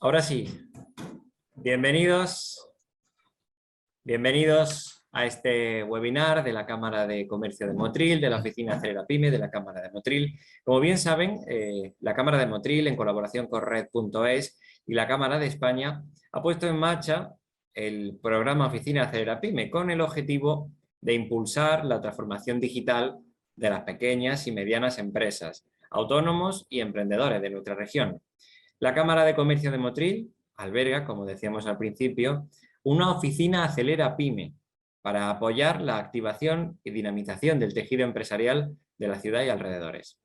Ahora sí, bienvenidos a este webinar de la Cámara de Comercio de Motril, de la Oficina Acelera Pyme de la Cámara de Motril. Como bien saben, la Cámara de Motril, en colaboración con Red.es y la Cámara de España, ha puesto en marcha el programa Oficina Acelera Pyme con el objetivo de impulsar la transformación digital de las pequeñas y medianas empresas, autónomos y emprendedores de nuestra región. La Cámara de Comercio de Motril alberga, como decíamos al principio, una oficina Acelera Pyme para apoyar la activación y dinamización del tejido empresarial de la ciudad y alrededores.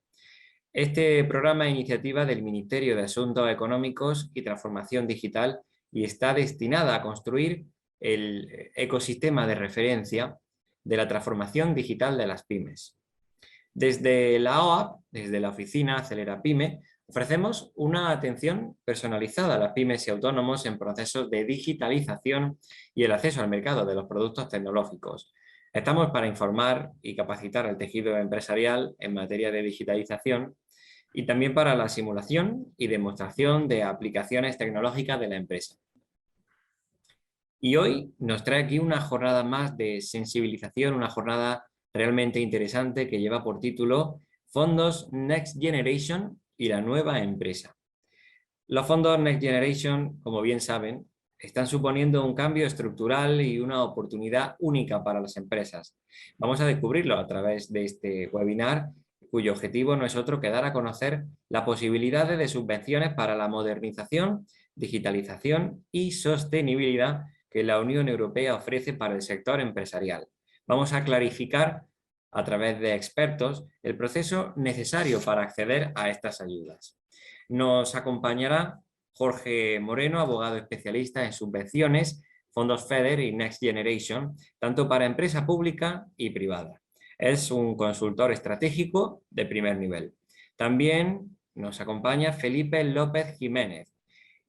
Este programa es iniciativa del Ministerio de Asuntos Económicos y Transformación Digital y está destinada a construir el ecosistema de referencia de la transformación digital de las pymes. Desde la OAP, desde la oficina Acelera Pyme, ofrecemos una atención personalizada a las pymes y autónomos en procesos de digitalización y el acceso al mercado de los productos tecnológicos. Estamos para informar y capacitar al tejido empresarial en materia de digitalización y también para la simulación y demostración de aplicaciones tecnológicas de la empresa. Y hoy nos trae aquí una jornada más de sensibilización, una jornada realmente interesante que lleva por título Fondos Next Generation y la nueva empresa. Los fondos Next Generation, como bien saben, están suponiendo un cambio estructural y una oportunidad única para las empresas. Vamos a descubrirlo a través de este webinar, cuyo objetivo no es otro que dar a conocer las posibilidades de subvenciones para la modernización, digitalización y sostenibilidad que la Unión Europea ofrece para el sector empresarial. Vamos a clarificar a través de expertos el proceso necesario para acceder a estas ayudas. Nos acompañará Jorge Moreno, abogado especialista en subvenciones, fondos FEDER y Next Generation, tanto para empresa pública y privada. Es un consultor estratégico de primer nivel. También nos acompaña Felipe López Jiménez,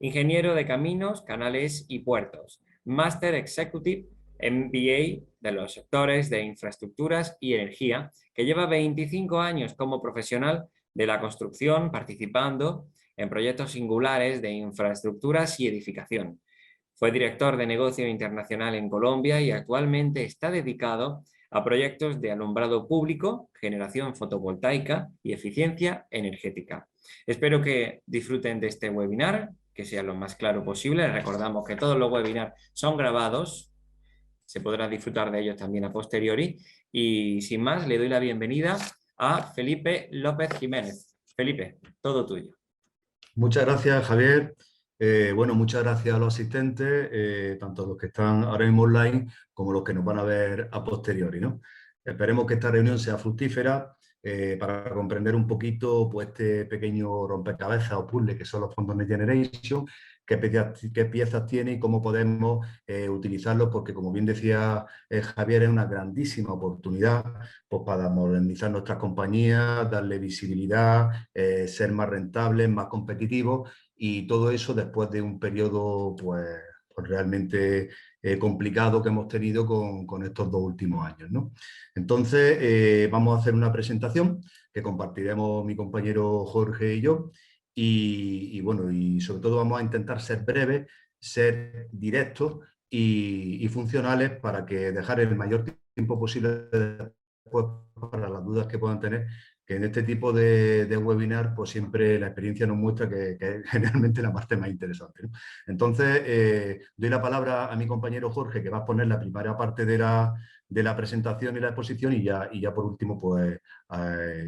ingeniero de caminos, canales y puertos, Master Executive MBA de los sectores de infraestructuras y energía, que lleva 25 años como profesional de la construcción, participando en proyectos singulares de infraestructuras y edificación. Fue director de negocio internacional en Colombia y actualmente está dedicado a proyectos de alumbrado público, generación fotovoltaica y eficiencia energética. Espero que disfruten de este webinar, que sea lo más claro posible. Recordamos que todos los webinars son grabados, se podrá disfrutar de ellos también a posteriori. Y sin más, le doy la bienvenida a Felipe López Jiménez. Felipe, todo tuyo. Muchas gracias, Javier. Bueno, muchas gracias a los asistentes, tanto los que están ahora mismo online como los que nos van a ver a posteriori, ¿no? Esperemos que esta reunión sea fructífera para comprender un poquito pues, este pequeño rompecabezas o puzzle que son los fondos Next Generation, qué piezas tiene y cómo podemos utilizarlos, porque como bien decía Javier, es una grandísima oportunidad pues, para modernizar nuestras compañías, darle visibilidad, ser más rentables, más competitivos, y todo eso después de un periodo pues realmente complicado que hemos tenido con estos 2 últimos años, ¿no? Entonces, vamos a hacer una presentación que compartiremos mi compañero Jorge y yo, y bueno, y sobre todo vamos a intentar ser breves, ser directos y funcionales para que dejar el mayor tiempo posible después para las dudas que puedan tener, que en este tipo de webinar pues siempre la experiencia nos muestra que es generalmente la parte más interesante, ¿no? Entonces, doy la palabra a mi compañero Jorge, que va a exponer la primera parte de la presentación y la exposición, y ya por último pues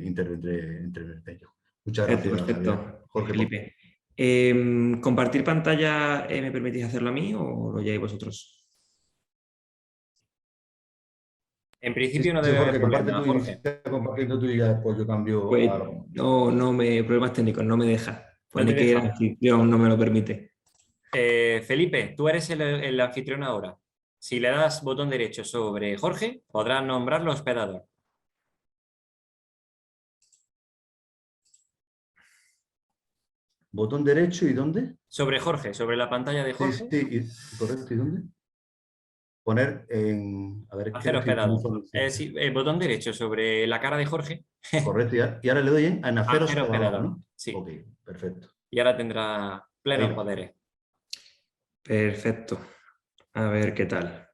intervendré yo. Muchas gracias, Perfecto, Javier. Jorge, Felipe. ¿Compartir pantalla me permitís hacerlo a mí o lo lleváis vosotros? En principio no sí, debe haber Jorge, comparte problema, tú, Jorge. inicia compartiendo tú y ya después yo cambio Pues a algo. problemas técnicos, no me deja. No te Pone que el deja. anfitrión no me lo permite. Felipe, tú eres el anfitrión ahora. Si le das botón derecho sobre Jorge, podrás nombrarlo hospedador. ¿Botón derecho y dónde? Sobre Jorge, sobre la pantalla de Sí, Jorge, sí, correcto. ¿Y dónde? Poner en... A ver, es que hacer ahora estoy hospedador. utilizando... Sí, el botón derecho sobre la cara de Jorge, Correcto, y ahora le doy en hacer hacer hospedador, hospedador. ¿no? Sí. Ok, perfecto. Y ahora tendrá Ahí plenos va. poderes. Perfecto. A ver qué tal.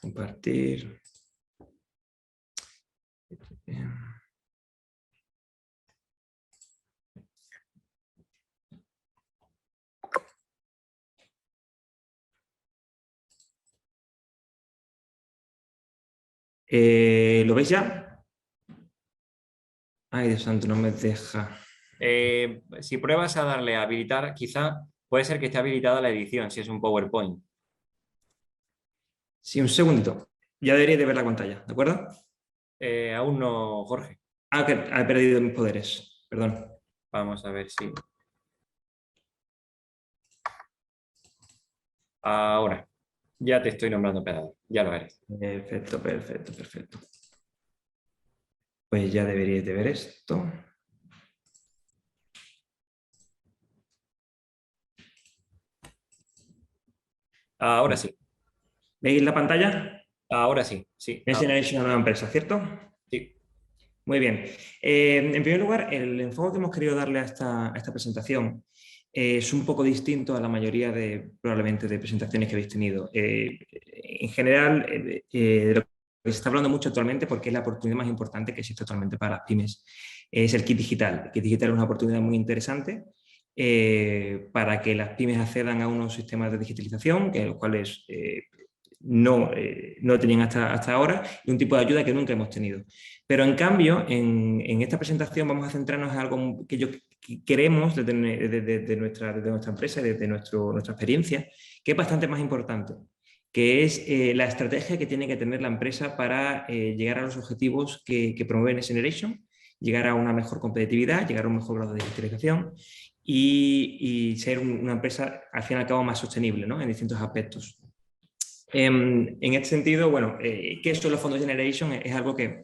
Compartir. ¿Lo veis ya? Ay, Dios santo, no me deja. Si pruebas a darle a habilitar, quizá puede ser que esté habilitada la edición, si es un PowerPoint. Sí, un segundito. Ya debería de ver la pantalla, ¿de acuerdo? Aún no, Jorge. Ah, que he perdido mis poderes, perdón. Vamos a ver si... Ahora, ya te estoy nombrando operador, ya lo eres. Perfecto, perfecto, perfecto. Pues ya deberíais de ver esto. Ahora sí. ¿Veis la pantalla? Ahora sí, sí. Next Generation es una nueva empresa, ¿cierto? Sí. Muy bien. En primer lugar, el enfoque que hemos querido darle a esta presentación es un poco distinto a la mayoría probablemente de presentaciones que habéis tenido. En general, de lo que se está hablando mucho actualmente, porque es la oportunidad más importante que existe actualmente para las pymes, es el kit digital. El kit digital es una oportunidad muy interesante para que las pymes accedan a unos sistemas de digitalización, que los cuales no tenían hasta ahora, y un tipo de ayuda que nunca hemos tenido. Pero en cambio, en esta presentación vamos a centrarnos en algo que queremos desde nuestra empresa, desde nuestra experiencia, que es bastante más importante, que es la estrategia que tiene que tener la empresa para llegar a los objetivos que promueve Next Generation, llegar a una mejor competitividad, llegar a un mejor grado de digitalización y ser una empresa, al fin y al cabo, más sostenible, ¿no?, en distintos aspectos. En este sentido, bueno, ¿qué son los fondos Generation? Es algo que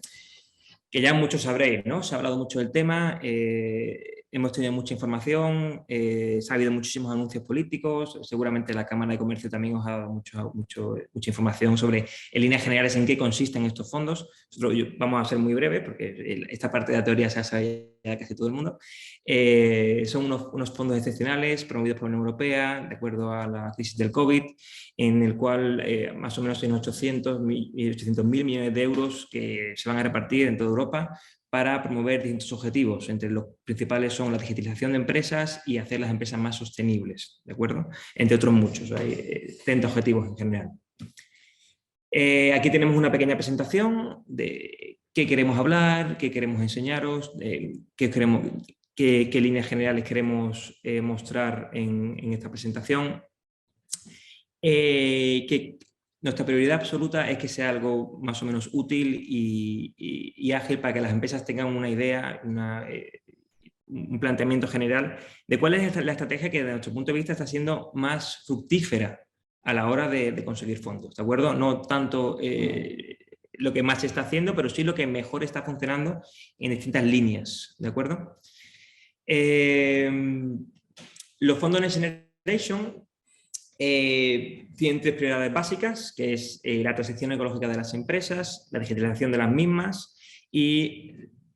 ya muchos sabréis, ¿no? Se ha hablado mucho del tema, hemos tenido mucha información, se ha habido muchísimos anuncios políticos, seguramente la Cámara de Comercio también os ha dado mucha información sobre, en líneas generales, en qué consisten estos fondos. Nosotros vamos a ser muy breves, porque esta parte de la teoría se sabe ya casi todo el mundo. Son unos fondos excepcionales promovidos por la Unión Europea, de acuerdo a la crisis del COVID, en el cual más o menos hay 800.000 millones de euros que se van a repartir en toda Europa para promover distintos objetivos. Entre los principales son la digitalización de empresas y hacer las empresas más sostenibles, ¿de acuerdo? Entre otros muchos, hay 30 objetivos en general. Aquí tenemos una pequeña presentación de qué queremos hablar, qué queremos enseñaros, qué líneas generales queremos mostrar en esta presentación. Que nuestra prioridad absoluta es que sea algo más o menos útil y ágil para que las empresas tengan una idea, un planteamiento general de cuál es la estrategia que, desde nuestro punto de vista, está siendo más fructífera a la hora de conseguir fondos, ¿de acuerdo? No tanto lo que más se está haciendo, pero sí lo que mejor está funcionando en distintas líneas, ¿de acuerdo? Los fondos Next Generation tienen 3 prioridades básicas, que es la transición ecológica de las empresas, la digitalización de las mismas y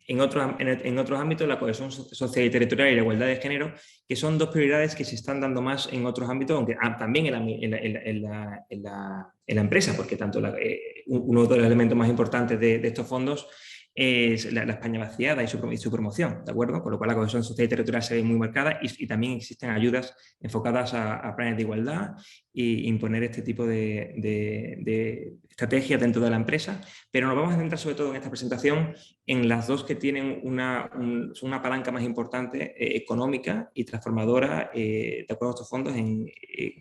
en otros ámbitos la cohesión social y territorial y la igualdad de género, que son 2 prioridades que se están dando más en otros ámbitos, aunque también en la empresa, porque tanto uno de los elementos más importantes de estos fondos es la España vaciada y su promoción, ¿de acuerdo? Con lo cual la cohesión social y territorial se ve muy marcada y también existen ayudas enfocadas a planes de igualdad e imponer este tipo de estrategias dentro de la empresa, pero nos vamos a centrar sobre todo en esta presentación en las 2 que tienen una palanca más importante económica y transformadora de acuerdo a estos fondos en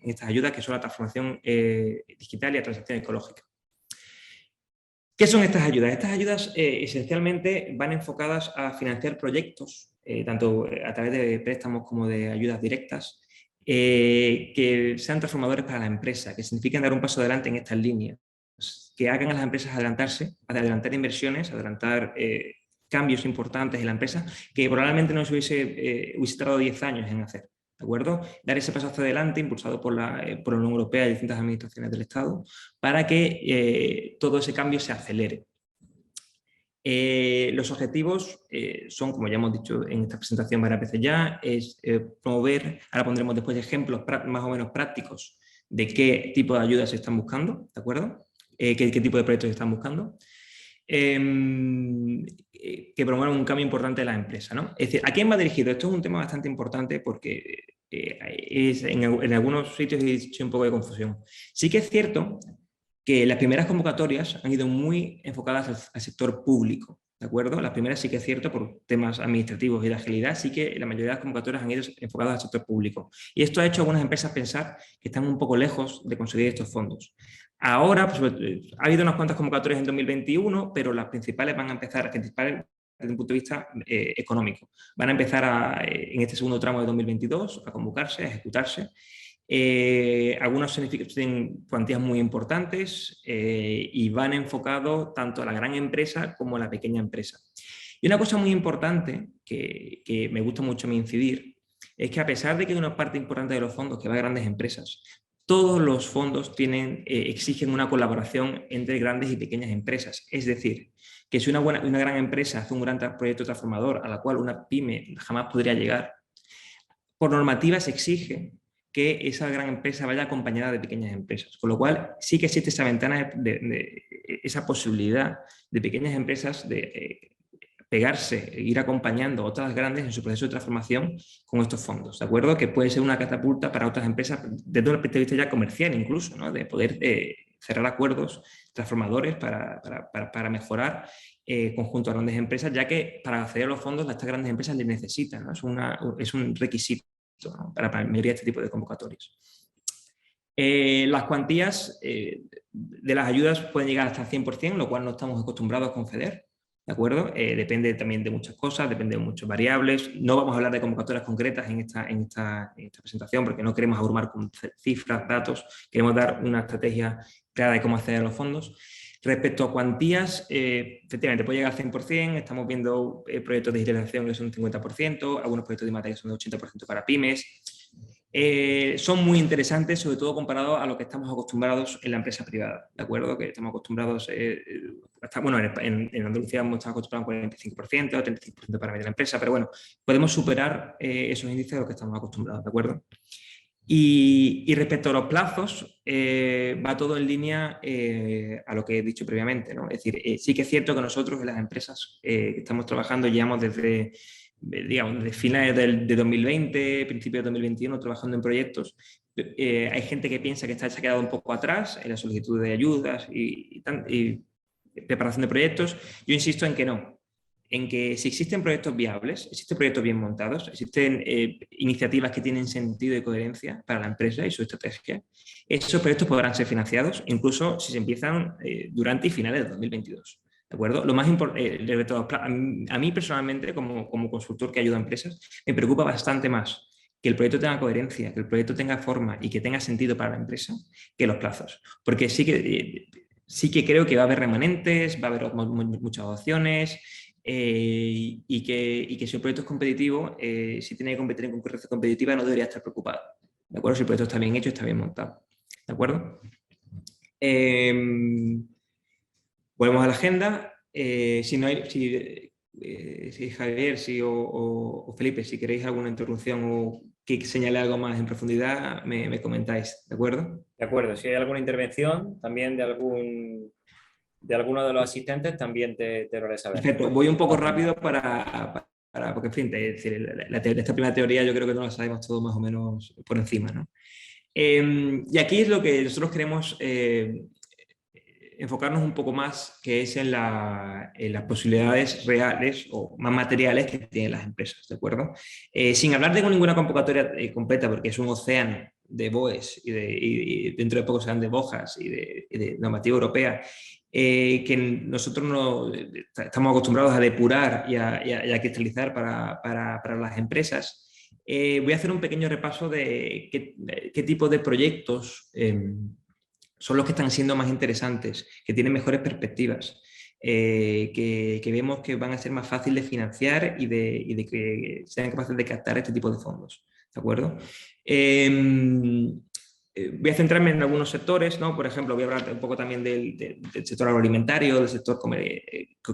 estas ayudas, que son la transformación digital y la transición ecológica. ¿Qué son estas ayudas? Estas ayudas esencialmente van enfocadas a financiar proyectos, tanto a través de préstamos como de ayudas directas, que sean transformadores para la empresa, que significan dar un paso adelante en estas líneas, que hagan a las empresas adelantar inversiones, adelantar cambios importantes en la empresa, que probablemente no se hubiese tardado 10 años en hacer. ¿De acuerdo? Dar ese paso hacia adelante, impulsado por la Unión Europea y distintas administraciones del Estado, para que todo ese cambio se acelere. Los objetivos son, como ya hemos dicho en esta presentación varias veces ya, es promover, ahora pondremos después ejemplos más o menos prácticos de qué tipo de ayudas se están buscando, ¿de acuerdo? Qué tipo de proyectos se están buscando. Que promuevan un cambio importante de la empresa, ¿no? Es decir, ¿a quién va dirigido? Esto es un tema bastante importante porque en algunos sitios he hecho un poco de confusión. Sí que es cierto que las primeras convocatorias han ido muy enfocadas al sector público, ¿de acuerdo? Las primeras sí que es cierto por temas administrativos y de agilidad, sí que la mayoría de las convocatorias han ido enfocadas al sector público. Y esto ha hecho a algunas empresas pensar que están un poco lejos de conseguir estos fondos. Ahora, pues, ha habido unas cuantas convocatorias en 2021, pero las principales van a empezar, desde un punto de vista económico. Van a empezar en este segundo tramo de 2022 a convocarse, a ejecutarse. Algunos tienen cuantías muy importantes y van enfocados tanto a la gran empresa como a la pequeña empresa. Y una cosa muy importante que me gusta mucho a mí incidir es que a pesar de que hay una parte importante de los fondos que va a grandes empresas, todos los fondos exigen una colaboración entre grandes y pequeñas empresas. Es decir, que si una gran empresa hace un gran proyecto transformador a la cual una pyme jamás podría llegar, por normativa se exige que esa gran empresa vaya acompañada de pequeñas empresas. Con lo cual, sí que existe esa ventana, esa posibilidad de pequeñas empresas de pegarse e ir acompañando a otras grandes en su proceso de transformación con estos fondos, ¿de acuerdo? Que puede ser una catapulta para otras empresas desde una perspectiva ya comercial incluso, ¿no? De poder cerrar acuerdos transformadores para mejorar conjunto a grandes empresas, ya que para acceder a los fondos estas grandes empresas les necesitan, ¿no? Es un requisito, ¿no? Para la mayoría de este tipo de convocatorias. Las cuantías de las ayudas pueden llegar hasta el 100%, lo cual no estamos acostumbrados con FEDER, ¿de acuerdo? Depende también de muchas cosas, depende de muchas variables. No vamos a hablar de convocatorias concretas en esta presentación porque no queremos abrumar con cifras, datos, queremos dar una estrategia clara de cómo acceder a los fondos. Respecto a cuantías, efectivamente puede llegar al 100%, estamos viendo proyectos de digitalización que son un 50%, algunos proyectos de materia que son de 80% para pymes. Son muy interesantes, sobre todo comparado a lo que estamos acostumbrados en la empresa privada, ¿de acuerdo? Que estamos acostumbrados, bueno, en Andalucía estamos acostumbrados a un 45%, 35% para media empresa, pero bueno, podemos superar esos índices a los que estamos acostumbrados, ¿de acuerdo? Y respecto a los plazos, va todo en línea a lo que he dicho previamente, ¿no? Es decir, sí que es cierto que nosotros en las empresas que estamos trabajando llevamos desde finales de 2020, principios de 2021, trabajando en proyectos. Hay gente que piensa que se ha quedado un poco atrás en la solicitud de ayudas y preparación de proyectos. Yo insisto en que no, en que si existen proyectos viables, existen proyectos bien montados, existen iniciativas que tienen sentido y coherencia para la empresa y su estrategia, esos proyectos podrán ser financiados, incluso si se empiezan durante y finales de 2022. ¿De acuerdo? Lo más importante, a mí personalmente, como consultor que ayuda a empresas, me preocupa bastante más que el proyecto tenga coherencia, que el proyecto tenga forma y que tenga sentido para la empresa, que los plazos. Porque sí que creo que va a haber remanentes, va a haber muchas opciones y que si el proyecto es competitivo, si tiene que competir en concurrencia competitiva, no debería estar preocupado. ¿De acuerdo? Si el proyecto está bien hecho, está bien montado. ¿De acuerdo? Volvemos a la agenda. Si Javier o Felipe, si queréis alguna interrupción o que señale algo más en profundidad, me comentáis, ¿de acuerdo? De acuerdo, si hay alguna intervención también de alguno de los asistentes, también te lo haré saber. Perfecto, voy un poco rápido porque, en fin, es decir, esta primera teoría yo creo que no la sabemos todos más o menos por encima, ¿no? Y aquí es lo que nosotros queremos enfocarnos un poco más, que es en las posibilidades reales o más materiales que tienen las empresas, ¿de acuerdo? Sin hablar de ninguna convocatoria completa, porque es un océano de BOEs y dentro de poco serán de BOJAS y de normativa europea, que nosotros no estamos acostumbrados a depurar y a cristalizar para las empresas. Voy a hacer un pequeño repaso de qué tipo de proyectos son los que están siendo más interesantes, que tienen mejores perspectivas, que vemos que van a ser más fáciles de financiar y de que sean capaces de captar este tipo de fondos. ¿De acuerdo? Voy a centrarme en algunos sectores, ¿no? Por ejemplo, voy a hablar un poco también del sector agroalimentario, del sector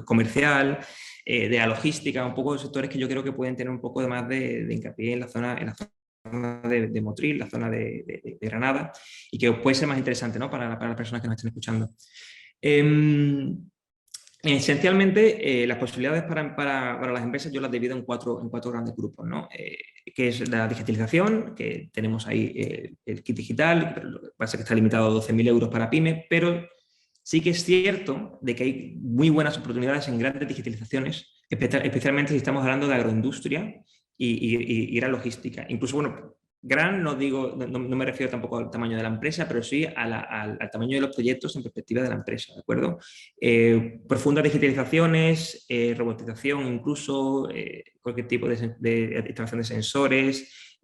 comercial, de la logística, un poco de sectores que yo creo que pueden tener un poco más de hincapié en la zona de Motril, la zona de Granada, y que puede ser más interesante, ¿no? para las personas que nos estén escuchando. Esencialmente, las posibilidades para las empresas yo las divido en cuatro grandes grupos, ¿no? Que es la digitalización, que tenemos ahí el kit digital, pero lo que pasa es que está limitado a 12.000 euros para pyme, pero sí que es cierto de que hay muy buenas oportunidades en grandes digitalizaciones, especialmente si estamos hablando de agroindustria y gran logística. Incluso, bueno, gran no me refiero tampoco al tamaño de la empresa, pero sí al tamaño de los proyectos en perspectiva de la empresa, ¿de acuerdo? Profundas digitalizaciones, robotización incluso, cualquier tipo de instalación de sensores,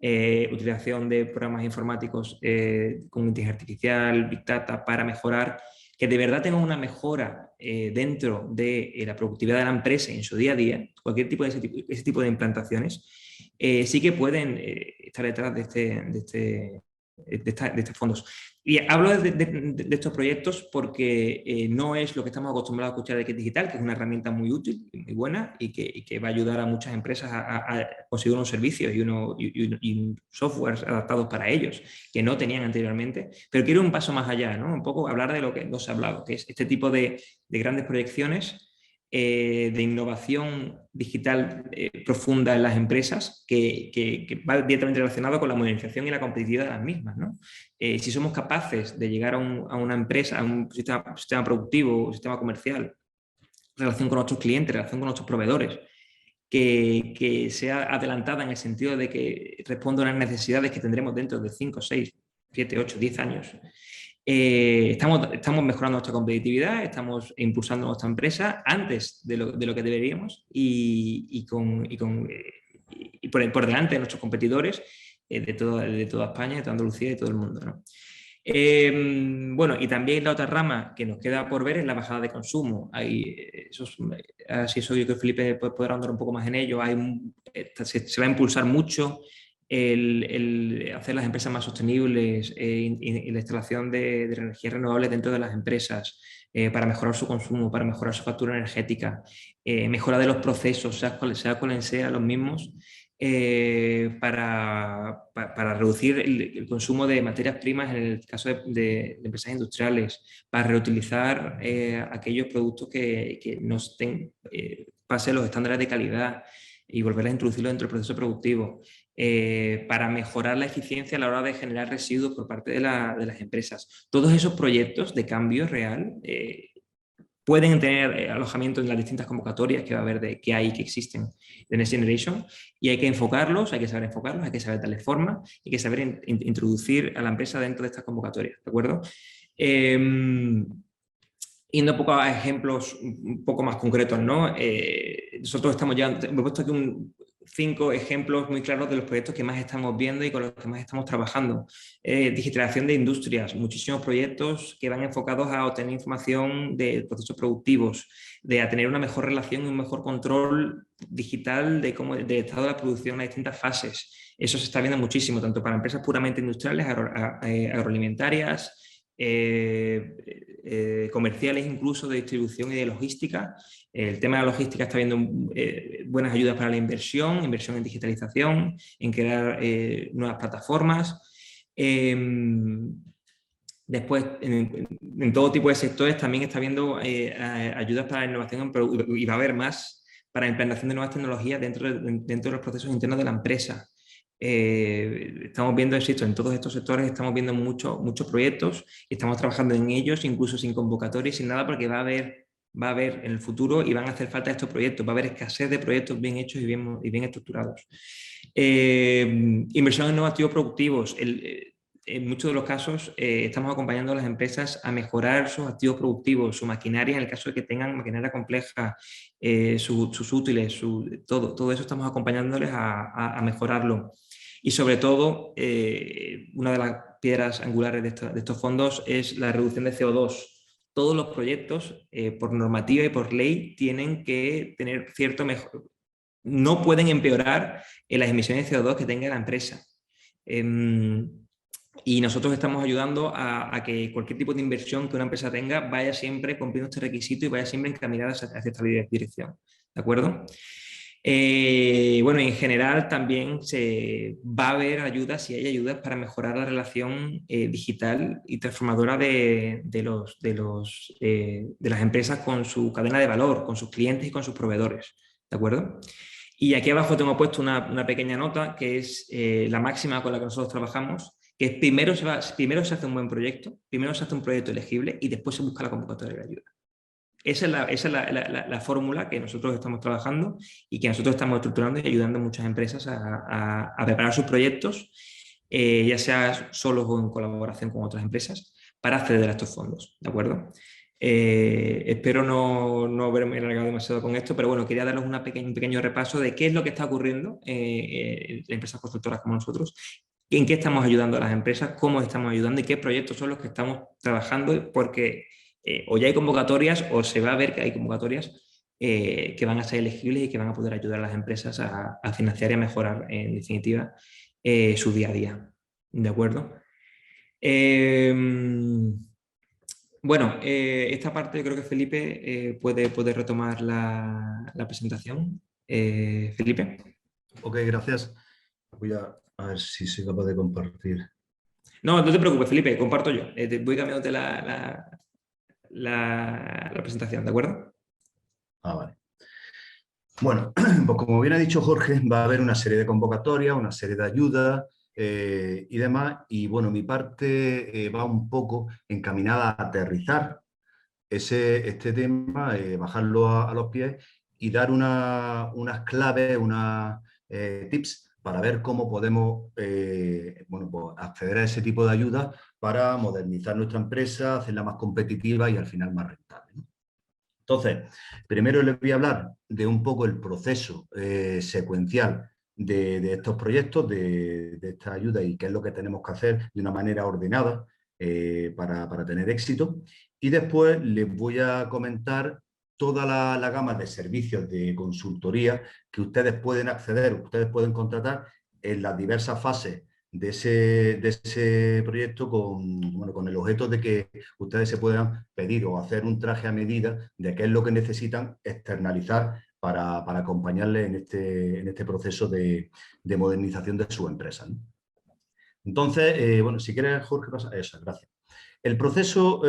utilización de programas informáticos con inteligencia artificial, Big Data, para mejorar, que de verdad tenga una mejora dentro de la productividad de la empresa en su día a día, cualquier tipo de ese tipo de implantaciones, sí que pueden estar detrás de estos fondos. Y hablo de estos proyectos porque no es lo que estamos acostumbrados a escuchar de Kit Digital, que es una herramienta muy útil y muy buena y que va a ayudar a muchas empresas a conseguir unos servicios y softwares adaptados para ellos que no tenían anteriormente. Pero quiero un paso más allá, ¿no? Un poco hablar de lo que nos ha hablado, que es este tipo de grandes proyecciones de innovación digital profunda en las empresas que va directamente relacionado con la modernización y la competitividad de las mismas, ¿no? Si somos capaces de llegar a una empresa, a un sistema productivo, un sistema comercial, relación con nuestros clientes, relación con nuestros proveedores, que sea adelantada en el sentido de que responda a las necesidades que tendremos dentro de 5, 6, 7, 8, 10 años. Estamos mejorando nuestra competitividad, estamos impulsando nuestra empresa antes de lo que deberíamos y por delante de nuestros competidores de toda España, de toda Andalucía y de todo el mundo, ¿no? Bueno, y también la otra rama que nos queda por ver es la bajada de consumo. Así eso yo creo que Felipe podrá andar un poco más en ello. Se va a impulsar mucho el hacer las empresas más sostenibles y la instalación de energías renovables dentro de las empresas para mejorar su consumo, para mejorar su factura energética, mejora de los procesos, sea cuales sean los mismos, para reducir el consumo de materias primas en el caso de empresas industriales, para reutilizar aquellos productos que no pasen los estándares de calidad y volver a introducirlos dentro del proceso productivo, para mejorar la eficiencia a la hora de generar residuos por parte de las empresas. Todos esos proyectos de cambio real pueden tener alojamiento en las distintas convocatorias que va a haber que existen de Next Generation, y hay que enfocarlos, hay que saber enfocarlos, hay que saber darles forma, hay que saber introducir a la empresa dentro de estas convocatorias, ¿de acuerdo? Yendo un poco a ejemplos un poco más concretos, ¿no? Nosotros hemos puesto aquí 5 ejemplos muy claros de los proyectos que más estamos viendo y con los que más estamos trabajando. Digitalización de industrias, muchísimos proyectos que van enfocados a obtener información de procesos productivos, a tener una mejor relación y un mejor control digital del estado de la producción en las distintas fases. Eso se está viendo muchísimo, tanto para empresas puramente industriales, agroalimentarias, comerciales, incluso de distribución y de logística. El tema de la logística está viendo buenas ayudas para la inversión en digitalización, en crear nuevas plataformas. Después, en todo tipo de sectores también está habiendo ayudas para la innovación y va a haber más para la implantación de nuevas tecnologías dentro de los procesos internos de la empresa. Estamos viendo, insisto, en todos estos sectores estamos viendo muchos proyectos y estamos trabajando en ellos, incluso sin convocatoria y sin nada, porque va a haber en el futuro y van a hacer falta estos proyectos, va a haber escasez de proyectos bien hechos y bien estructurados. Inversión en nuevos activos productivos. En muchos de los casos estamos acompañando a las empresas a mejorar sus activos productivos, su maquinaria, en el caso de que tengan maquinaria compleja, sus útiles, todo eso estamos acompañándoles a mejorarlo. Y sobre todo, una de las piedras angulares de estos fondos es la reducción de CO2. Todos los proyectos, por normativa y por ley, tienen que tener cierto mejor. No pueden empeorar las emisiones de CO2 que tenga la empresa. Y nosotros estamos ayudando a que cualquier tipo de inversión que una empresa tenga vaya siempre cumpliendo este requisito y vaya siempre encaminada hacia esta dirección. ¿De acuerdo? Bueno, en general también se va a haber ayudas, y hay ayudas para mejorar la relación digital y transformadora de las empresas con su cadena de valor, con sus clientes y con sus proveedores. ¿De acuerdo? Y aquí abajo tengo puesto una pequeña nota que es la máxima con la que nosotros trabajamos, que es primero se hace un buen proyecto, primero se hace un proyecto elegible y después se busca la convocatoria de ayuda. Esa es la fórmula que nosotros estamos trabajando y que nosotros estamos estructurando y ayudando a muchas empresas a preparar sus proyectos, ya sea solos o en colaboración con otras empresas, para acceder a estos fondos. ¿De acuerdo? Espero no haberme alargado demasiado con esto, pero bueno, quería darles un pequeño repaso de qué es lo que está ocurriendo en empresas constructoras como nosotros, en qué estamos ayudando a las empresas, cómo estamos ayudando y qué proyectos son los que estamos trabajando, porque o ya hay convocatorias o se va a ver que hay convocatorias que van a ser elegibles y que van a poder ayudar a las empresas a financiar y a mejorar, en definitiva, su día a día. ¿De acuerdo? Bueno, esta parte yo creo que Felipe puede retomar la presentación. Felipe. Ok, gracias. Voy a ver si soy capaz de compartir. No te preocupes, Felipe, comparto yo. Voy cambiándote la presentación, ¿de acuerdo? Vale. Bueno, pues como bien ha dicho Jorge, va a haber una serie de convocatorias, una serie de ayudas y demás. Y bueno, mi parte va un poco encaminada a aterrizar este tema, bajarlo a los pies y dar unas claves, unas tips para ver cómo podemos bueno, pues acceder a ese tipo de ayuda para modernizar nuestra empresa, hacerla más competitiva y al final más rentable, ¿no? Entonces, primero les voy a hablar de un poco el proceso secuencial de estos proyectos, de esta ayuda y qué es lo que tenemos que hacer de una manera ordenada para tener éxito. Y después les voy a comentar toda la gama de servicios de consultoría que ustedes pueden acceder, ustedes pueden contratar en las diversas fases de ese proyecto con el objeto de que ustedes se puedan pedir o hacer un traje a medida de qué es lo que necesitan externalizar para acompañarles en este proceso de modernización de su empresa, ¿no? Entonces, bueno, si quieres, Jorge, pasa eso, gracias. El proceso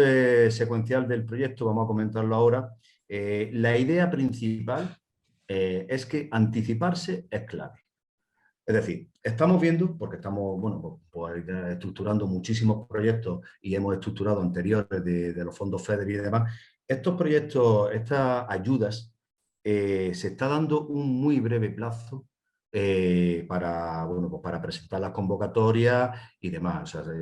secuencial del proyecto, vamos a comentarlo ahora. La idea principal es que anticiparse es clave. Es decir, estamos viendo, porque estamos bueno, pues, estructurando muchísimos proyectos y hemos estructurado anteriores de los fondos FEDER y demás, estos proyectos, estas ayudas, se está dando un muy breve plazo bueno, pues para presentar las convocatorias y demás. O sea,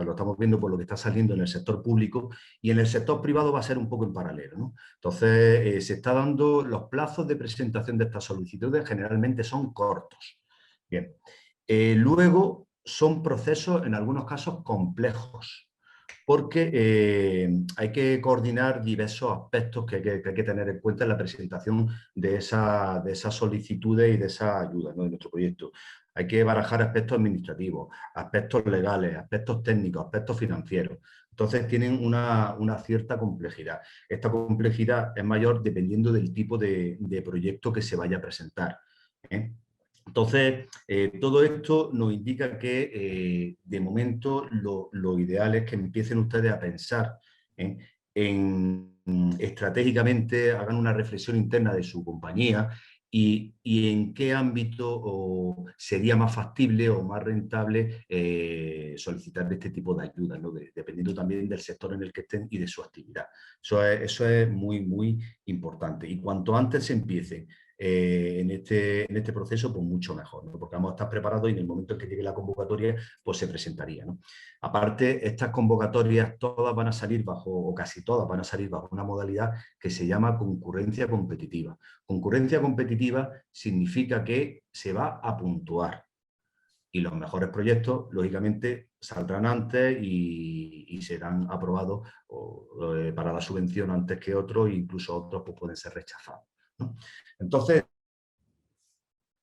lo estamos viendo por lo que está saliendo en el sector público y en el sector privado va a ser un poco en paralelo, ¿no? Entonces, se está dando, los plazos de presentación de estas solicitudes generalmente son cortos. Bien. Luego son procesos en algunos casos complejos porque hay que coordinar diversos aspectos que hay que tener en cuenta en la presentación de esas solicitudes y de esa ayuda, ¿no?, de nuestro proyecto. Hay que barajar aspectos administrativos, aspectos legales, aspectos técnicos, aspectos financieros. Entonces tienen una cierta complejidad. Esta complejidad es mayor dependiendo del tipo de proyecto que se vaya a presentar, ¿eh? Entonces, todo esto nos indica que de momento lo ideal es que empiecen ustedes a pensar estratégicamente, hagan una reflexión interna de su compañía y en qué ámbito sería más factible o más rentable solicitar este tipo de ayuda, ¿no? Dependiendo también del sector en el que estén y de su actividad. Eso es muy, muy importante. Y cuanto antes se empiece en este proceso, pues mucho mejor, ¿no? Porque vamos a estar preparados y en el momento en que llegue la convocatoria, pues se presentaría, ¿no? Aparte, estas convocatorias todas van a salir o casi todas van a salir bajo una modalidad que se llama concurrencia competitiva. Concurrencia competitiva significa que se va a puntuar y los mejores proyectos, lógicamente, saldrán antes y serán aprobados para la subvención antes que otros, e incluso otros pues, pueden ser rechazados, ¿no? Entonces,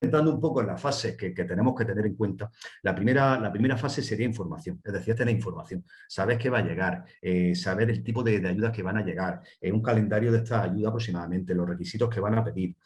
entrando un poco en las fases que tenemos que tener en cuenta, la primera fase sería información, es decir, tener información, saber qué va a llegar, saber el tipo de ayudas que van a llegar, un calendario de estas ayudas aproximadamente, los requisitos que van a pedir.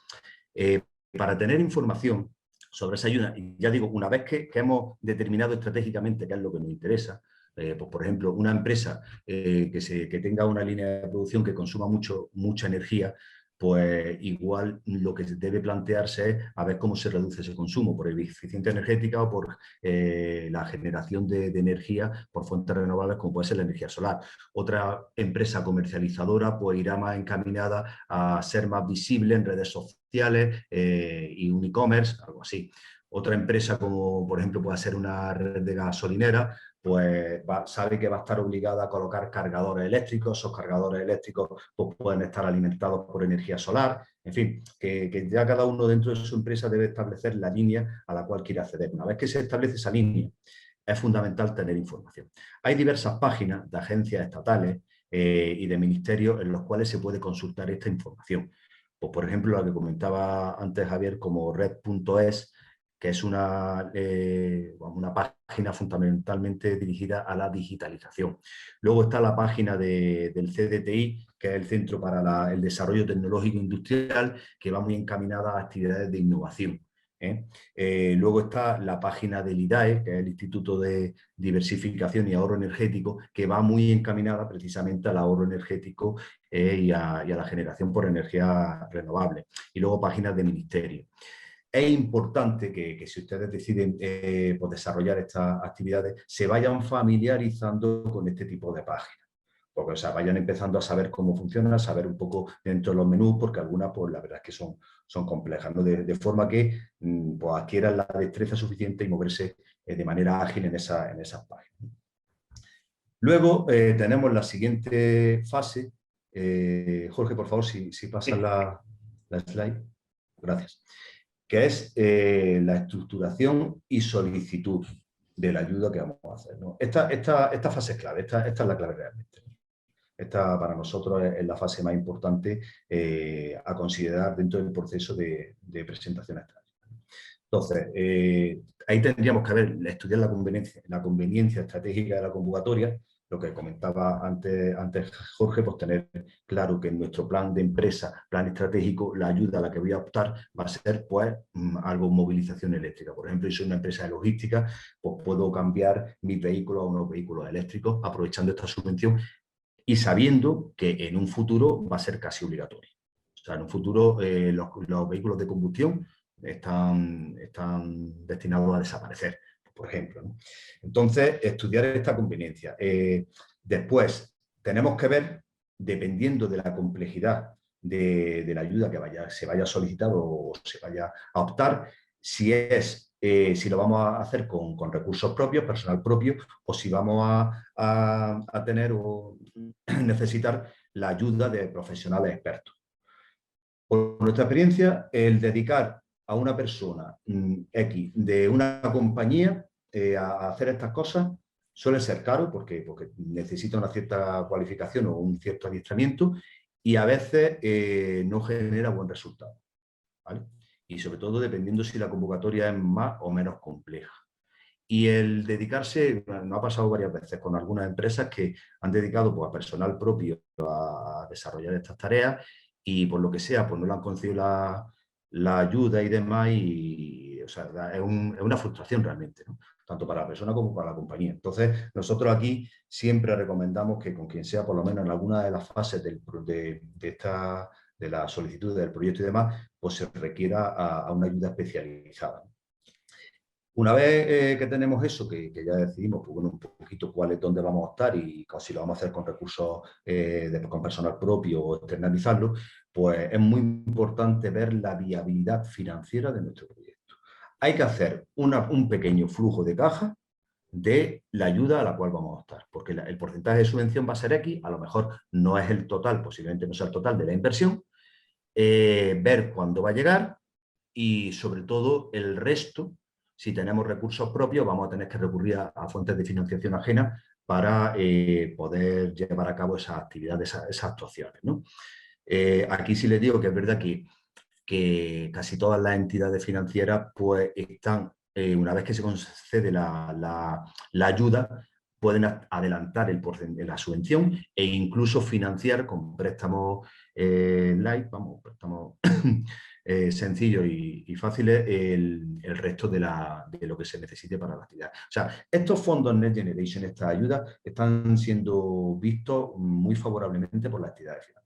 Para tener información sobre esa ayuda, y ya digo, una vez que hemos determinado estratégicamente qué es lo que nos interesa, pues por ejemplo, una empresa que tenga una línea de producción que consuma mucha energía, pues igual lo que debe plantearse es a ver cómo se reduce ese consumo, por eficiencia energética o por la generación de energía por fuentes renovables como puede ser la energía solar. Otra empresa comercializadora pues irá más encaminada a ser más visible en redes sociales y un e-commerce, algo así. Otra empresa como por ejemplo puede ser una red de gasolinera, pues sabe que va a estar obligada a colocar cargadores eléctricos. Esos cargadores eléctricos pues, pueden estar alimentados por energía solar. En fin, que ya cada uno dentro de su empresa debe establecer la línea a la cual quiere acceder. Una vez que se establece esa línea, es fundamental tener información. Hay diversas páginas de agencias estatales y de ministerios en los cuales se puede consultar esta información. Pues, por ejemplo, la que comentaba antes Javier, como red.es, que es una página fundamentalmente dirigida a la digitalización. Luego está la página del CDTI, que es el Centro para el Desarrollo Tecnológico Industrial, que va muy encaminada a actividades de innovación. Luego está la página del IDAE, que es el Instituto de Diversificación y Ahorro Energético, que va muy encaminada precisamente al ahorro energético y a la generación por energía renovable. Y luego páginas de ministerio. Es importante que si ustedes deciden pues desarrollar estas actividades, se vayan familiarizando con este tipo de páginas. Porque vayan empezando a saber cómo funciona, a saber un poco dentro de los menús, porque algunas, pues la verdad es que son complejas, ¿no? De forma que pues, adquieran la destreza suficiente y moverse de manera ágil en esas páginas. Luego tenemos la siguiente fase. Jorge, por favor, si pasas la slide. Gracias. Que es la estructuración y solicitud de la ayuda que vamos a hacer, ¿no? Esta fase es clave, esta es la clave realmente. Esta para nosotros es la fase más importante a considerar dentro del proceso de presentación estratégica. Entonces, ahí tendríamos que estudiar la conveniencia estratégica de la convocatoria, lo que comentaba antes Jorge, pues tener claro que en nuestro plan de empresa, plan estratégico, la ayuda a la que voy a optar va a ser pues algo movilización eléctrica. Por ejemplo, si soy una empresa de logística, pues puedo cambiar mis vehículos a unos vehículos eléctricos aprovechando esta subvención y sabiendo que en un futuro va a ser casi obligatorio. O sea, en un futuro los vehículos de combustión están destinados a desaparecer, por ejemplo, ¿no? Entonces, estudiar esta conveniencia. Después, tenemos que ver, dependiendo de la complejidad de la ayuda que se vaya a solicitar o se vaya a optar, si lo vamos a hacer con recursos propios, personal propio, o si vamos a tener o necesitar la ayuda de profesionales expertos. Por nuestra experiencia, el dedicar a una persona X de una compañía a hacer estas cosas suele ser caro porque necesita una cierta cualificación o un cierto adiestramiento y a veces no genera buen resultado, ¿vale? Y sobre todo dependiendo si la convocatoria es más o menos compleja. Y el dedicarse, nos ha pasado varias veces con algunas empresas que han dedicado pues, a personal propio a desarrollar estas tareas y por lo que sea, pues no le han concedido la ayuda y demás y o sea, es una frustración realmente, ¿no? Tanto para la persona como para la compañía. Entonces, nosotros aquí siempre recomendamos que con quien sea, por lo menos en alguna de las fases de la solicitud del proyecto y demás, pues se requiera a una ayuda especializada. Una vez que tenemos eso, que ya decidimos pues, bueno, un poquito cuál es dónde vamos a optar y si lo vamos a hacer con recursos con personal propio o externalizarlo, pues es muy importante ver la viabilidad financiera de nuestro proyecto. Hay que hacer un pequeño flujo de caja de la ayuda a la cual vamos a optar, porque el porcentaje de subvención va a ser X, a lo mejor no es el total, posiblemente no sea el total de la inversión, ver cuándo va a llegar y sobre todo el resto. Si tenemos recursos propios, vamos a tener que recurrir a fuentes de financiación ajenas para poder llevar a cabo esas actividades, esas actuaciones, ¿no? Aquí sí les digo que es verdad que que casi todas las entidades financieras pues están, una vez que se concede la ayuda, pueden adelantar la subvención e incluso financiar con préstamos light, vamos, préstamos sencillos y fáciles el resto de lo que se necesite para la actividad. O sea, estos fondos Next Generation, estas ayudas, están siendo vistos muy favorablemente por las entidades financieras,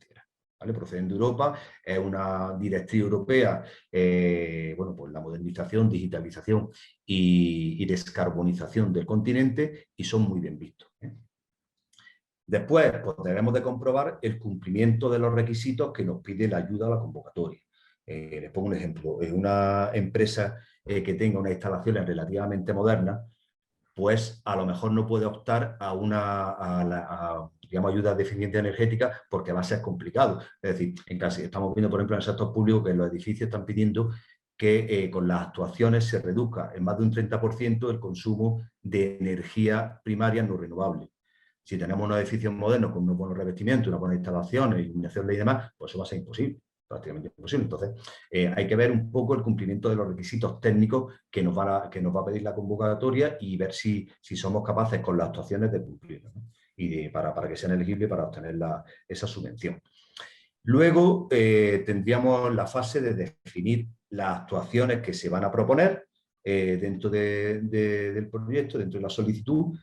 ¿vale? Proceden de Europa, es una directriz europea, bueno, pues la modernización, digitalización y descarbonización del continente, y son muy bien vistos, ¿eh? Después, pues debemos de comprobar el cumplimiento de los requisitos que nos pide la ayuda a la convocatoria. Les pongo un ejemplo. Una empresa que tenga unas instalaciones relativamente modernas, pues a lo mejor no puede optar a digamos, ayudas de eficiencia energética porque va a ser complicado. Es decir, estamos viendo, por ejemplo, en el sector público que los edificios están pidiendo que con las actuaciones se reduzca en más de un 30% el consumo de energía primaria no renovable. Si tenemos unos edificios modernos con unos buenos revestimientos, unas buenas instalaciones, iluminación y demás, pues eso va a ser imposible, prácticamente imposible. Entonces, hay que ver un poco el cumplimiento de los requisitos técnicos que nos va a pedir la convocatoria y ver si somos capaces con las actuaciones de cumplirlo, ¿no? Y para que sean elegibles para obtener esa subvención. Luego tendríamos la fase de definir las actuaciones que se van a proponer dentro del proyecto, dentro de la solicitud,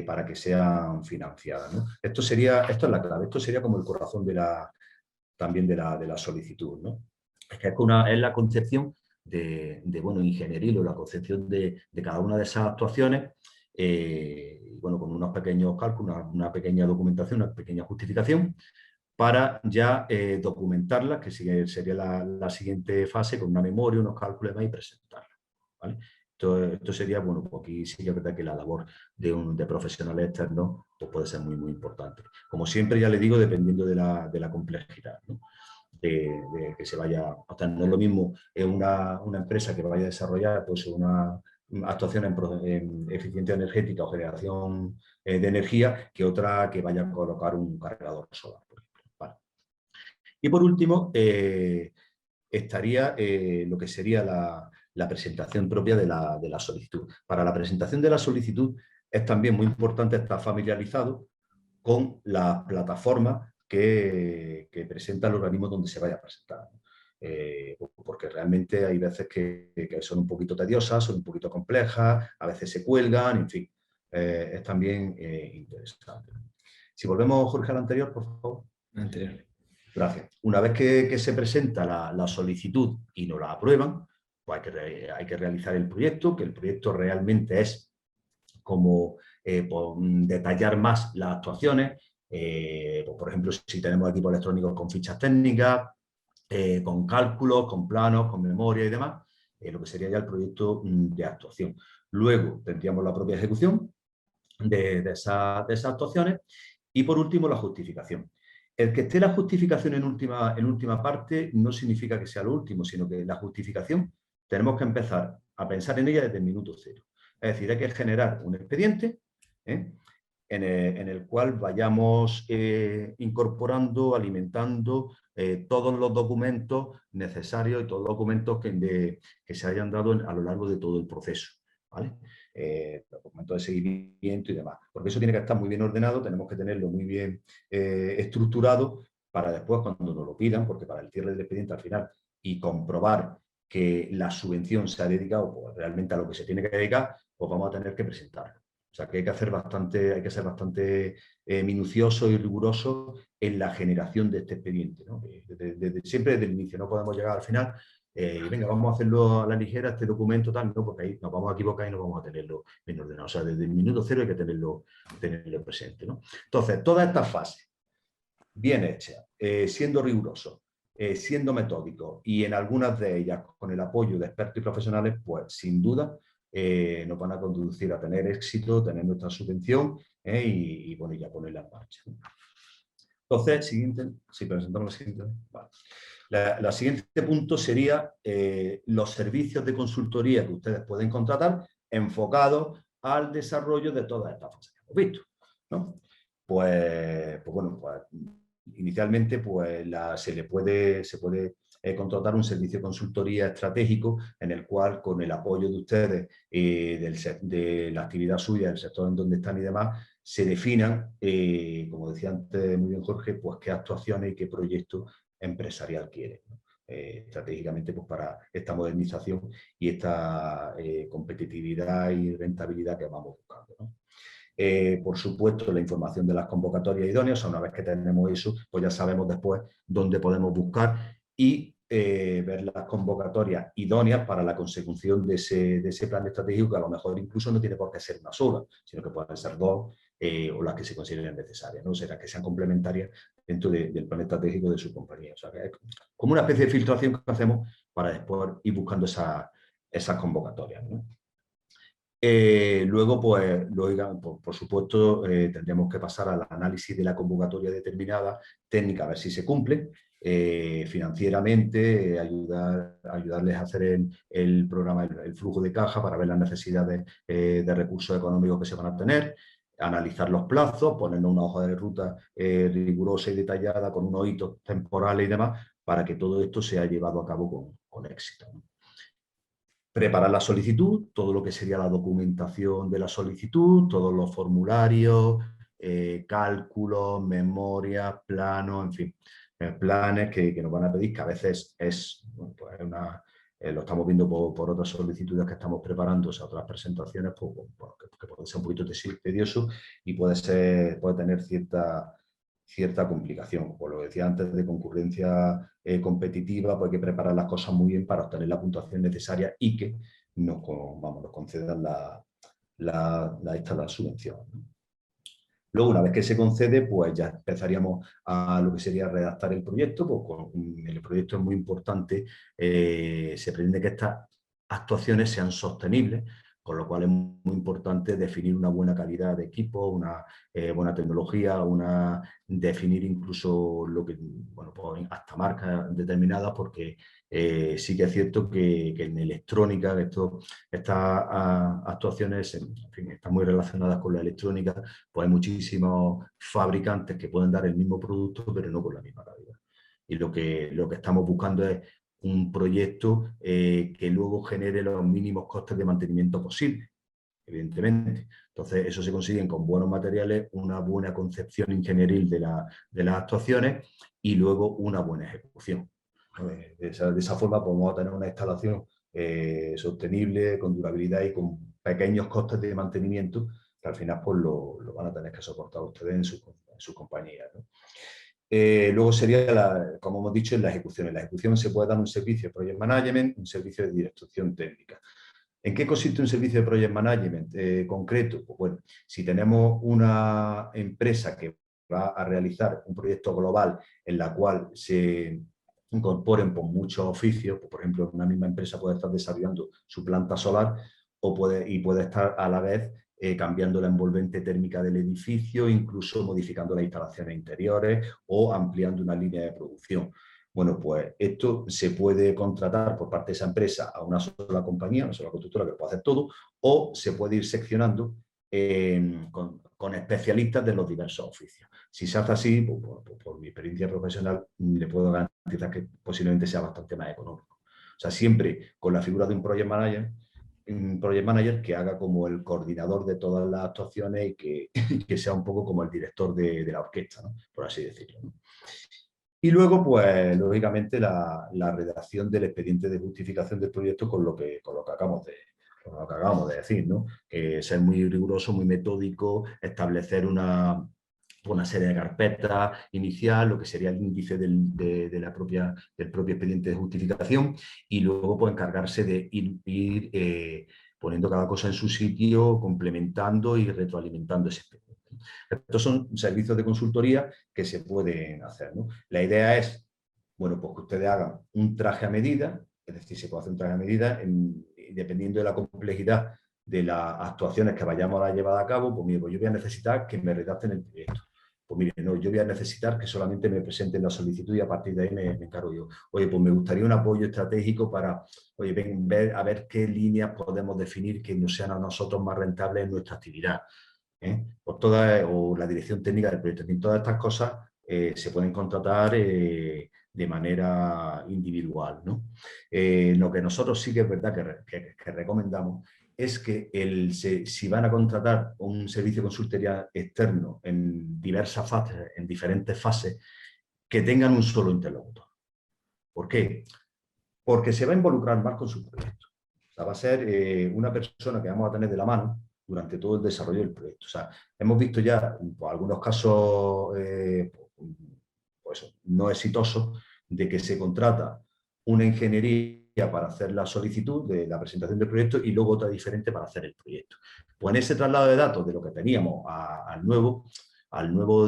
para que sean financiadas, ¿no? Esto es la clave, esto sería como el corazón también de la solicitud, ¿no? Es que es la concepción bueno, ingenieril, o la concepción de cada una de esas actuaciones, bueno, con unos pequeños cálculos, una pequeña documentación, una pequeña justificación, para ya documentarla, que sería la siguiente fase, con una memoria, unos cálculos y demás, y presentarla, ¿vale? Esto sería, bueno, pues aquí sí que es verdad que la labor de profesionales externos pues puede ser muy, muy importante. Como siempre, ya le digo, dependiendo de la complejidad, ¿no? de que se vaya a obtener. No es lo mismo una empresa que vaya a desarrollar pues, una actuación en eficiencia energética o generación de energía que otra que vaya a colocar un cargador solar, por ejemplo. Vale. Y por último, estaría lo que sería la presentación propia de la solicitud. Para la presentación de la solicitud es también muy importante estar familiarizado con la plataforma que presenta el organismo donde se vaya a presentar. Porque realmente hay veces que son un poquito tediosas, son un poquito complejas, a veces se cuelgan, en fin, es también interesante. Si volvemos, Jorge, al anterior, por favor. Anterior. Gracias. Una vez que se presenta la solicitud y nos la aprueban, pues hay que realizar el proyecto, que el proyecto realmente es como detallar más las actuaciones, pues por ejemplo, si tenemos equipos electrónicos con fichas técnicas, con cálculos, con planos, con memoria y demás, lo que sería ya el proyecto de actuación. Luego tendríamos la propia ejecución de esas actuaciones y por último la justificación. El que esté la justificación en última parte no significa que sea lo último, sino que la justificación tenemos que empezar a pensar en ella desde el minuto cero. Es decir, hay que generar un expediente en el cual vayamos incorporando, alimentando todos los documentos necesarios y todos los documentos que se hayan dado a lo largo de todo el proceso, ¿vale? Documentos de seguimiento y demás. Porque eso tiene que estar muy bien ordenado, tenemos que tenerlo muy bien estructurado para después, cuando nos lo pidan, porque para el cierre del expediente al final y comprobar que la subvención se ha dedicado pues, realmente a lo que se tiene que dedicar, pues vamos a tener que presentarlo. O sea que hay que ser bastante minucioso y riguroso en la generación de este expediente, ¿no? Siempre desde el inicio, no podemos llegar al final y venga, vamos a hacerlo a la ligera, este documento tal, no, porque ahí nos vamos a equivocar y no vamos a tenerlo bien ordenado. O sea, desde el minuto cero hay que tenerlo presente, ¿no? Entonces, toda esta fase bien hecha, siendo riguroso, siendo metódico y en algunas de ellas con el apoyo de expertos y profesionales, pues sin duda nos van a conducir a tener éxito, tener nuestra subvención y bueno, ya ponerla en marcha. Entonces, siguiente, si presentamos la siguiente. Vale. La siguiente punto sería los servicios de consultoría que ustedes pueden contratar enfocados al desarrollo de todas estas fases que hemos visto, ¿no? Pues bueno, pues inicialmente pues se puede contratar un servicio de consultoría estratégico en el cual, con el apoyo de ustedes, de la actividad suya, del sector en donde están y demás, se definan, como decía antes muy bien Jorge, pues qué actuaciones y qué proyecto empresarial quieren, ¿no? Estratégicamente, pues para esta modernización y esta competitividad y rentabilidad que vamos buscando, ¿no? Por supuesto, la información de las convocatorias idóneas, o sea, una vez que tenemos eso, pues ya sabemos después dónde podemos buscar y ver las convocatorias idóneas para la consecución de ese plan estratégico, que a lo mejor incluso no tiene por qué ser una sola, sino que pueden ser dos o las que se consideren necesarias, ¿no? O sea, que sean complementarias dentro del plan estratégico de su compañía. O sea, que es como una especie de filtración que hacemos para después ir buscando esas convocatorias, ¿no? Luego, pues, por supuesto, tendremos que pasar al análisis de la convocatoria determinada, técnica, a ver si se cumple, financieramente, ayudarles a hacer el programa, el flujo de caja para ver las necesidades de recursos económicos que se van a tener, analizar los plazos, ponernos una hoja de ruta rigurosa y detallada con unos hitos temporales y demás, para que todo esto sea llevado a cabo con éxito, ¿no? Preparar la solicitud, todo lo que sería la documentación de la solicitud, todos los formularios, cálculos, memorias, planos, en fin, planes que nos van a pedir, que a veces bueno, pues lo estamos viendo por otras solicitudes que estamos preparando, o sea, otras presentaciones, pues, bueno, que puede ser un poquito tedioso y puede tener cierta complicación. Por lo que decía antes, de concurrencia competitiva, pues hay que preparar las cosas muy bien para obtener la puntuación necesaria y que nos concedan la subvención, ¿no? Luego, una vez que se concede, pues ya empezaríamos a lo que sería redactar el proyecto. Pues el proyecto es muy importante, se pretende que estas actuaciones sean sostenibles, con lo cual es muy importante definir una buena calidad de equipo, una buena tecnología, definir incluso bueno, pues hasta marcas determinadas, porque sí que es cierto que en electrónica estas actuaciones, en fin, están muy relacionadas con la electrónica, pues hay muchísimos fabricantes que pueden dar el mismo producto, pero no con la misma calidad. Y lo que estamos buscando es un proyecto que luego genere los mínimos costes de mantenimiento posible, evidentemente. Entonces, eso se consigue con buenos materiales, una buena concepción ingenieril de las actuaciones y luego una buena ejecución. De esa forma podemos tener una instalación sostenible, con durabilidad y con pequeños costes de mantenimiento que al final pues, lo van a tener que soportar ustedes en sus compañías, ¿no? Luego sería, como hemos dicho, en la ejecución. En la ejecución se puede dar un servicio de Project Management, un servicio de dirección técnica. ¿En qué consiste un servicio de Project Management concreto? Pues bueno, si tenemos una empresa que va a realizar un proyecto global en la cual se incorporen pues, muchos oficios, pues, por ejemplo, una misma empresa puede estar desarrollando su planta solar y puede estar a la vez cambiando la envolvente térmica del edificio, incluso modificando las instalaciones interiores o ampliando una línea de producción. Bueno, pues esto se puede contratar por parte de esa empresa a una sola compañía, una sola constructora que lo puede hacer todo, o se puede ir seccionando con especialistas de los diversos oficios. Si se hace así, por mi experiencia profesional, le puedo garantizar que posiblemente sea bastante más económico. O sea, siempre con la figura de un project manager que haga como el coordinador de todas las actuaciones y que sea un poco como el director de la orquesta, ¿no? Por así decirlo, ¿no? Y luego, pues, lógicamente, la redacción del expediente de justificación del proyecto con lo que acabamos de decir, ¿no? Ser muy riguroso, muy metódico, establecer una serie de carpetas inicial, lo que sería el índice del propio expediente de justificación, y luego pues, encargarse de ir poniendo cada cosa en su sitio, complementando y retroalimentando ese expediente. Estos son servicios de consultoría que se pueden hacer, ¿no? La idea es, bueno, pues que ustedes hagan un traje a medida, es decir, se puede hacer un traje a medida dependiendo de la complejidad de las actuaciones que vayamos a llevar a cabo. Pues mire, pues yo voy a necesitar que me redacten el proyecto. Pues mire, no, yo voy a necesitar que solamente me presenten la solicitud y a partir de ahí me encargo yo. Oye, pues me gustaría un apoyo estratégico para, a ver qué líneas podemos definir que nos sean a nosotros más rentables en nuestra actividad. Pues o la dirección técnica del proyecto. En todas estas cosas se pueden contratar de manera individual, ¿no? Lo que nosotros sí que es verdad que recomendamos es que si van a contratar un servicio de consultoría externo en diversas fases, en diferentes fases, que tengan un solo interlocutor. ¿Por qué? Porque se va a involucrar más con su proyecto. O sea, va a ser una persona que vamos a tener de la mano durante todo el desarrollo del proyecto. O sea, hemos visto ya pues, algunos casos pues, no exitosos de que se contrata una ingeniería para hacer la solicitud de la presentación del proyecto y luego otra diferente para hacer el proyecto. Pues en ese traslado de datos de lo que teníamos al nuevo,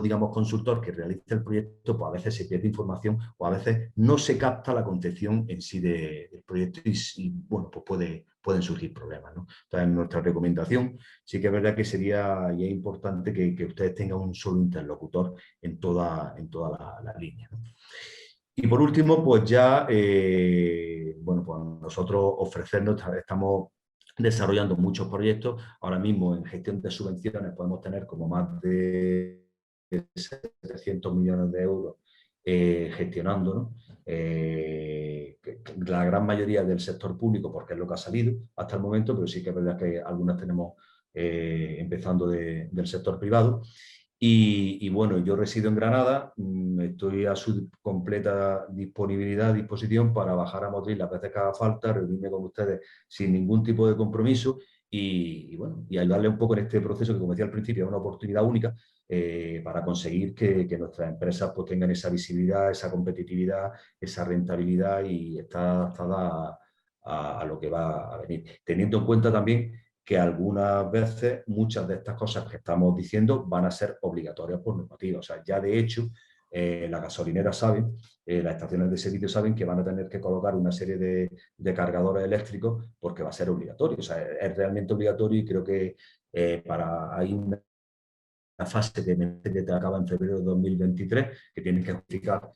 digamos, consultor que realiza el proyecto, pues a veces se pierde información o a veces no se capta la concepción en sí del proyecto y bueno, pues pueden surgir problemas, ¿no? Entonces, en nuestra recomendación sí que es verdad que sería y es importante que ustedes tengan un solo interlocutor en toda la línea, ¿no? Y por último, pues ya, bueno, pues nosotros estamos desarrollando muchos proyectos. Ahora mismo en gestión de subvenciones podemos tener como más de 700 millones de euros gestionando, ¿no? La gran mayoría del sector público, porque es lo que ha salido hasta el momento, pero sí que es verdad que algunas tenemos empezando del sector privado. Y bueno, yo resido en Granada, estoy a su completa disposición para bajar a Motril las veces que haga falta, reunirme con ustedes sin ningún tipo de compromiso y bueno, y ayudarle un poco en este proceso que, como decía al principio, es una oportunidad única para conseguir que nuestras empresas pues, tengan esa visibilidad, esa competitividad, esa rentabilidad y estar adaptada a lo que va a venir. Teniendo en cuenta también que algunas veces muchas de estas cosas que estamos diciendo van a ser obligatorias por normativa. O sea, ya de hecho, las gasolineras saben, las estaciones de servicio saben que van a tener que colocar una serie de cargadores eléctricos porque va a ser obligatorio. O sea, es realmente obligatorio y creo que hay una fase que acaba en febrero de 2023 que tienen que justificar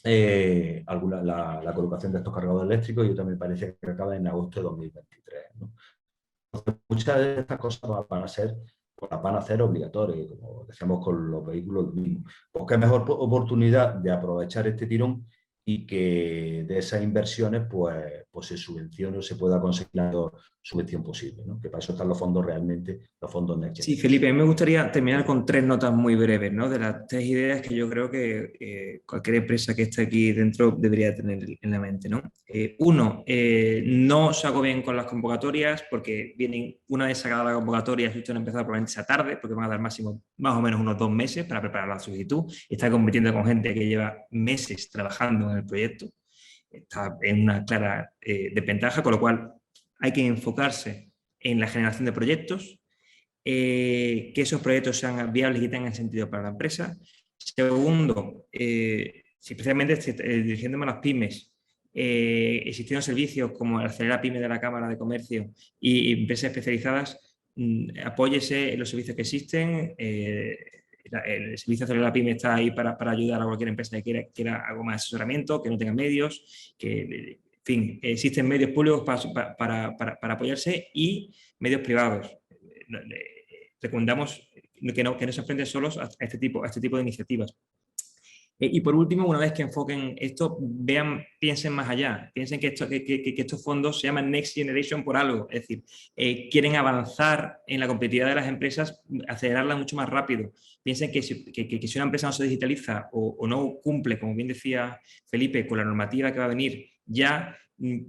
la colocación de estos cargadores eléctricos y otra me parece que acaba en agosto de 2023, ¿no? Muchas de estas cosas van a ser obligatorias, como decíamos con los vehículos mismos. Pues qué mejor oportunidad de aprovechar este tirón y que de esas inversiones pues se subvencione o se pueda conseguir la mayor subvención posible, ¿no? Que para eso están los fondos realmente, los fondos Next Sí, Generation. Felipe, a mí me gustaría terminar con 3 notas muy breves, ¿no? De las 3 ideas que yo creo que cualquier empresa que esté aquí dentro debería tener en la mente, ¿no? Uno, no se agobien con las convocatorias porque vienen, una vez sacada la convocatoria, si usted no ha empezado probablemente esa tarde, porque van a dar máximo más o menos unos 2 meses para preparar la solicitud. Está compitiendo con gente que lleva meses trabajando en el proyecto. Está en una clara desventaja, con lo cual hay que enfocarse en la generación de proyectos, que esos proyectos sean viables y tengan sentido para la empresa. Segundo, especialmente dirigiéndome a las pymes, existiendo servicios como el Acelera Pyme de la Cámara de Comercio y empresas especializadas, apóyese en los servicios que existen. El servicio Acelera Pyme está ahí para ayudar a cualquier empresa que quiera algo más de asesoramiento, que no tenga medios, que, en fin, existen medios públicos para apoyarse y medios privados. Recomendamos que no se enfrenten solos a este tipo de iniciativas. Y por último, una vez que enfoquen esto, piensen más allá, piensen que estos fondos se llaman Next Generation por algo, es decir, quieren avanzar en la competitividad de las empresas, acelerarla mucho más rápido. Piensen que si una empresa no se digitaliza o no cumple, como bien decía Felipe, con la normativa que va a venir, ya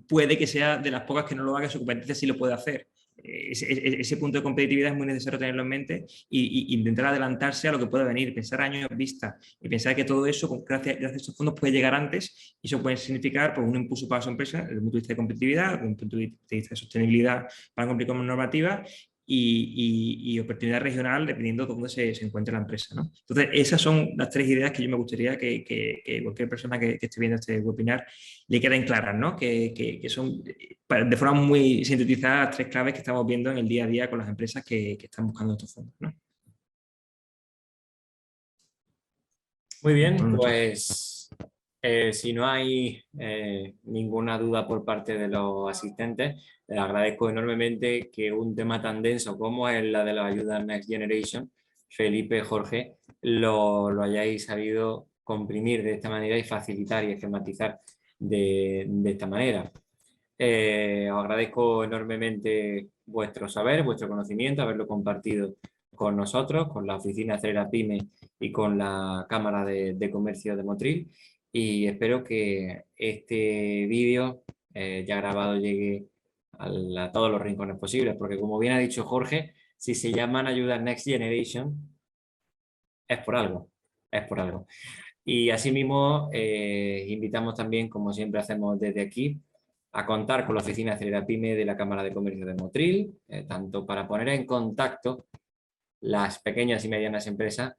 puede que sea de las pocas que no lo haga, su competencia sí lo puede hacer. Ese punto de competitividad es muy necesario tenerlo en mente y intentar adelantarse a lo que pueda venir, pensar años vista y pensar que todo eso, gracias a estos fondos, puede llegar antes y eso puede significar pues, un impulso para su empresa desde el punto de vista de competitividad, desde el punto de vista de sostenibilidad para cumplir con normativa y oportunidad regional dependiendo de dónde se encuentre la empresa, ¿no? Entonces, esas son las 3 ideas que yo me gustaría que cualquier persona que esté viendo este webinar le queden claras, ¿no? Que son de forma muy sintetizada las 3 claves que estamos viendo en el día a día con las empresas que están buscando estos fondos, ¿no? Muy bien, pues si no hay ninguna duda por parte de los asistentes, les agradezco enormemente que un tema tan denso como es la de la ayuda Next Generation, Felipe, Jorge, lo hayáis sabido comprimir de esta manera y facilitar y esquematizar de esta manera. Os agradezco enormemente vuestro saber, vuestro conocimiento, haberlo compartido con nosotros, con la Oficina Acelera Pyme y con la Cámara de Comercio de Motril, y espero que este vídeo ya grabado llegue a todos los rincones posibles, porque como bien ha dicho Jorge, si se llaman ayudas Next Generation, es por algo, es por algo. Y asimismo, invitamos también, como siempre hacemos desde aquí, a contar con la Oficina Acelera Pyme de la Cámara de Comercio de Motril, tanto para poner en contacto las pequeñas y medianas empresas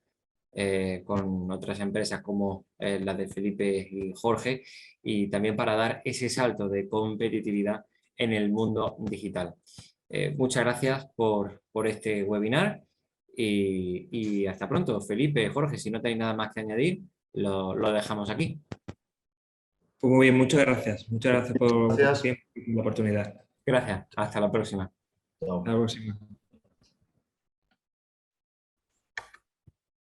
con otras empresas como las de Felipe y Jorge, y también para dar ese salto de competitividad en el mundo digital. Muchas gracias por este webinar y hasta pronto. Felipe, Jorge, si no tenéis nada más que añadir, lo dejamos aquí. Pues muy bien, muchas gracias. Muchas gracias por Gracias. la oportunidad. Gracias, hasta la próxima. Chao. Hasta la próxima.